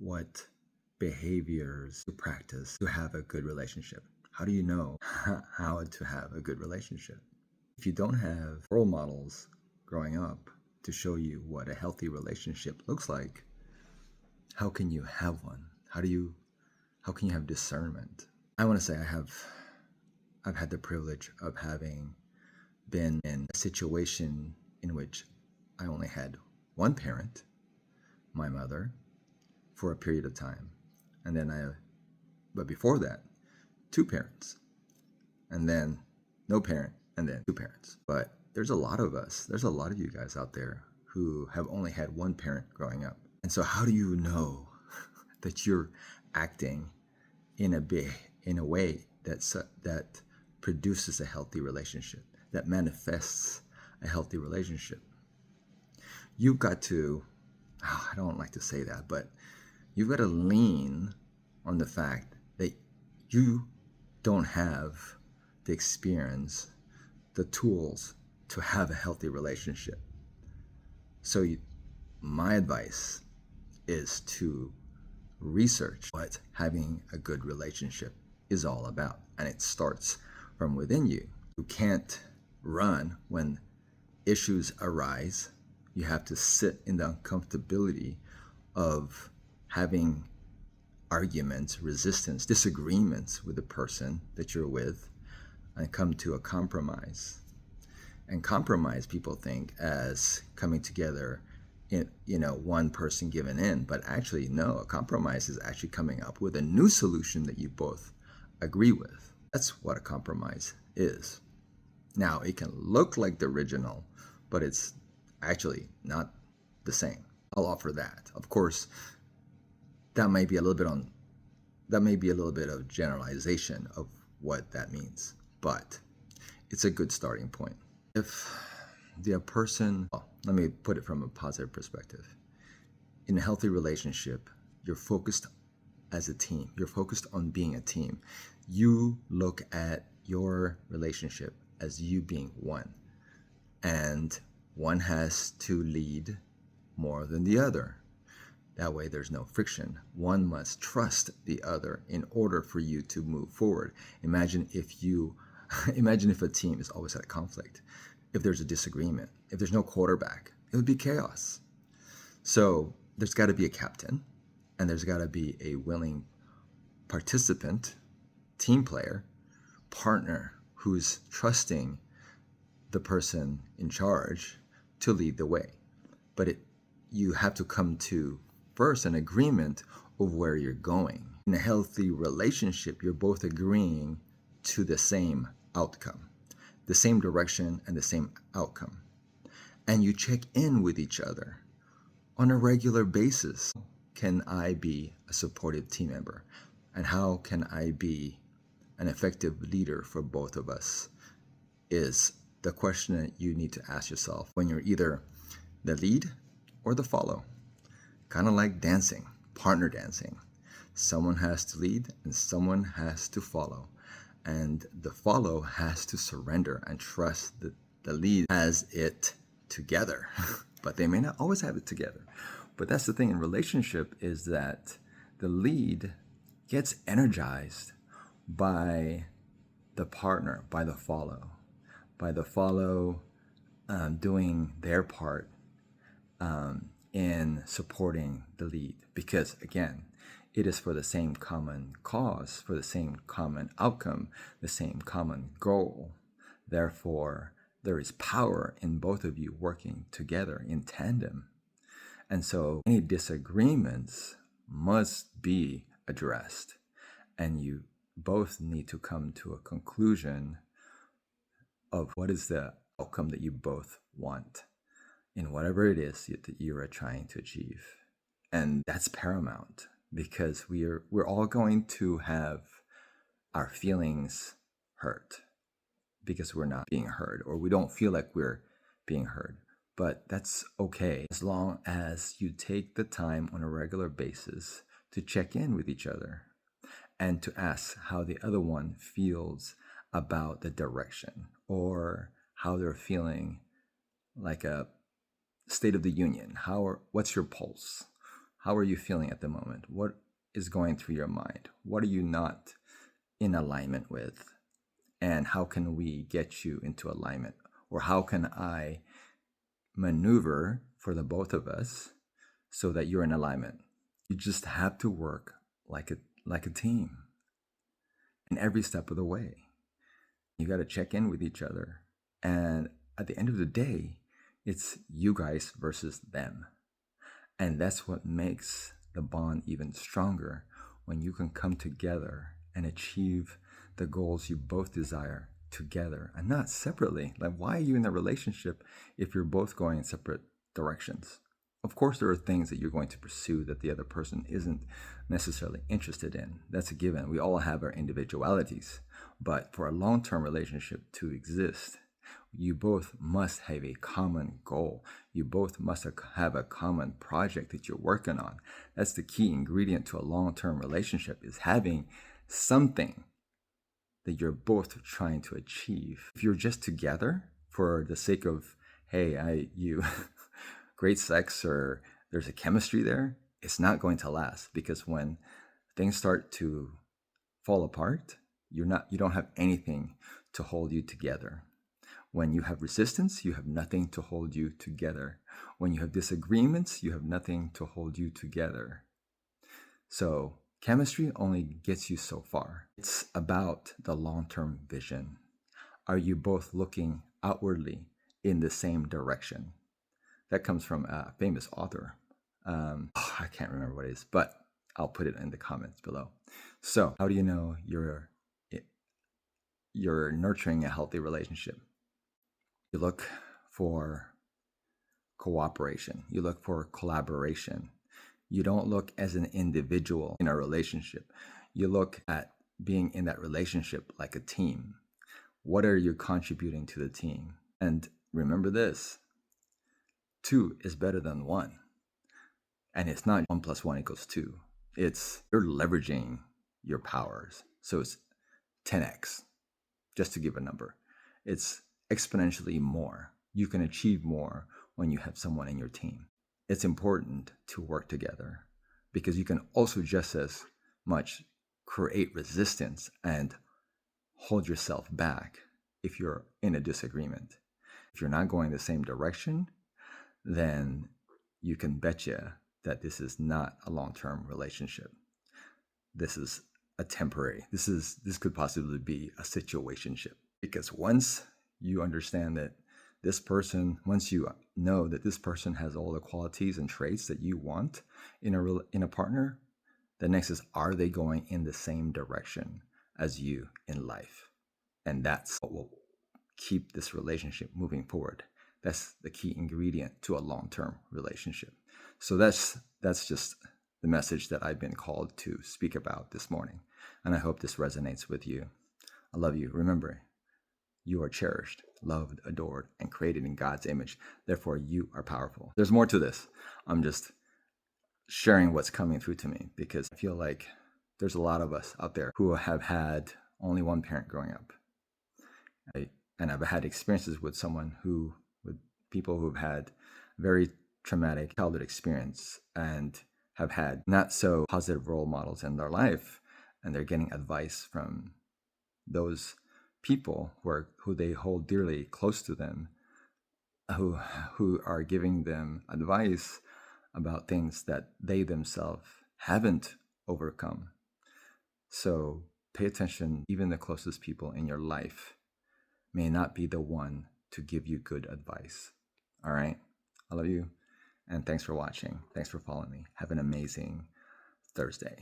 what behaviors to practice to have a good relationship? How do you know how to have a good relationship? If you don't have role models growing up to show you what a healthy relationship looks like, how can you have one? How can you have discernment? I want to say I've had the privilege of having been in a situation in which I only had one parent, my mother, for a period of time. But before that, two parents, and then no parent, and then two parents. But there's a lot of you guys out there who have only had one parent growing up. And so how do you know that you're acting in a way that produces a healthy relationship, that manifests a healthy relationship? You've got to, I don't like to say that, but you've got to lean on the fact that you don't have the experience, the tools to have a healthy relationship. So my advice is to research what having a good relationship is all about. And it starts from within you. You can't run when issues arise. You have to sit in the uncomfortability of having arguments, resistance, disagreements with the person that you're with, and come to a compromise. And compromise, people think, as coming together in, one person giving in. But actually, no, a compromise is actually coming up with a new solution that you both agree with. That's what a compromise is. Now, it can look like the original, but it's actually not the same. I'll offer that. Of course, that may be a little bit of generalization of what that means, but it's a good starting point. If the person, let me put it from a positive perspective. In a healthy relationship, you're focused as a team. You're focused on being a team. You look at your relationship as you being one, and one has to lead more than the other. That way there's no friction. One must trust the other in order for you to move forward. Imagine if a team is always at conflict. If there's a disagreement, if there's no quarterback, it would be chaos. So there's got to be a captain, and there's got to be a willing participant, team player, partner who's trusting the person in charge to lead the way. But you have to come to first an agreement of where you're going. In a healthy relationship, you're both agreeing to the same outcome, the same direction and the same outcome. And you check in with each other on a regular basis. Can I be a supportive team member? And how can I be an effective leader for both of us? Is the question that you need to ask yourself when you're either the lead or the follow. Kind of like dancing, partner dancing. Someone has to lead and someone has to follow. And the follow has to surrender and trust that the lead has it together. But they may not always have it together. But that's the thing in relationship, is that the lead gets energized by the partner, by the follow. By the follow doing their part in supporting the lead. Because again, it is for the same common cause, for the same common outcome, the same common goal. Therefore, there is power in both of you working together in tandem. And so any disagreements must be addressed. And you both need to come to a conclusion of what is the outcome that you both want in whatever it is that you are trying to achieve. And that's paramount, because we're all going to have our feelings hurt because we're not being heard, or we don't feel like we're being heard. But that's okay, as long as you take the time on a regular basis to check in with each other and to ask how the other one feels about the direction, or how they're feeling, like a state of the union. What's your pulse? How are you feeling at the moment? What is going through your mind? What are you not in alignment with? And how can we get you into alignment? Or how can I maneuver for the both of us so that you're in alignment? You just have to work like a team in every step of the way. You got to check in with each other. And at the end of the day, it's you guys versus them. And that's what makes the bond even stronger, when you can come together and achieve the goals you both desire together and not separately. Like, why are you in a relationship if you're both going in separate directions? Of course, there are things that you're going to pursue that the other person isn't necessarily interested in. That's a given. We all have our individualities. But for a long-term relationship to exist, you both must have a common goal. You both must have a common project that you're working on. That's the key ingredient to a long-term relationship, is having something that you're both trying to achieve. If you're just together for the sake of, hey, you great sex, or there's a chemistry there, it's not going to last, because when things start to fall apart, you don't have anything to hold you together. When you have resistance, you have nothing to hold you together. When you have disagreements, you have nothing to hold you together. So chemistry only gets you so far. It's about the long-term vision. Are you both looking outwardly in the same direction? That comes from a famous author. I can't remember what it is, but I'll put it in the comments below. So how do you know you're nurturing a healthy relationship? You look for cooperation. You look for collaboration. You don't look as an individual in a relationship. You look at being in that relationship like a team. What are you contributing to the team? And remember this, 2 is better than 1. And it's not 1 + 1 = 2. It's you're leveraging your powers. So it's 10x, just to give a number. It's exponentially more. You can achieve more when you have someone in your team. It's important to work together, because you can also just as much create resistance and hold yourself back if you're in a disagreement. If you're not going the same direction, then you can betcha that this is not a long-term relationship. This is a temporary. This could possibly be a situationship, because once you understand that this person, once you know that this person has all the qualities and traits that you want in a partner, the next is, are they going in the same direction as you in life? And that's what will keep this relationship moving forward. That's the key ingredient to a long-term relationship. So that's just the message that I've been called to speak about this morning. And I hope this resonates with you. I love you. Remember, you are cherished, loved, adored, and created in God's image. Therefore, you are powerful. There's more to this. I'm just sharing what's coming through to me, because I feel like there's a lot of us out there who have had only one parent growing up. And I've had experiences with people who've had very traumatic childhood experience and have had not so positive role models in their life, and they're getting advice from those people who they hold dearly close to them, who are giving them advice about things that they themselves haven't overcome. So pay attention. Even the closest people in your life may not be the one to give you good advice. All right? I love you, and thanks for watching. Thanks for following me. Have an amazing Thursday.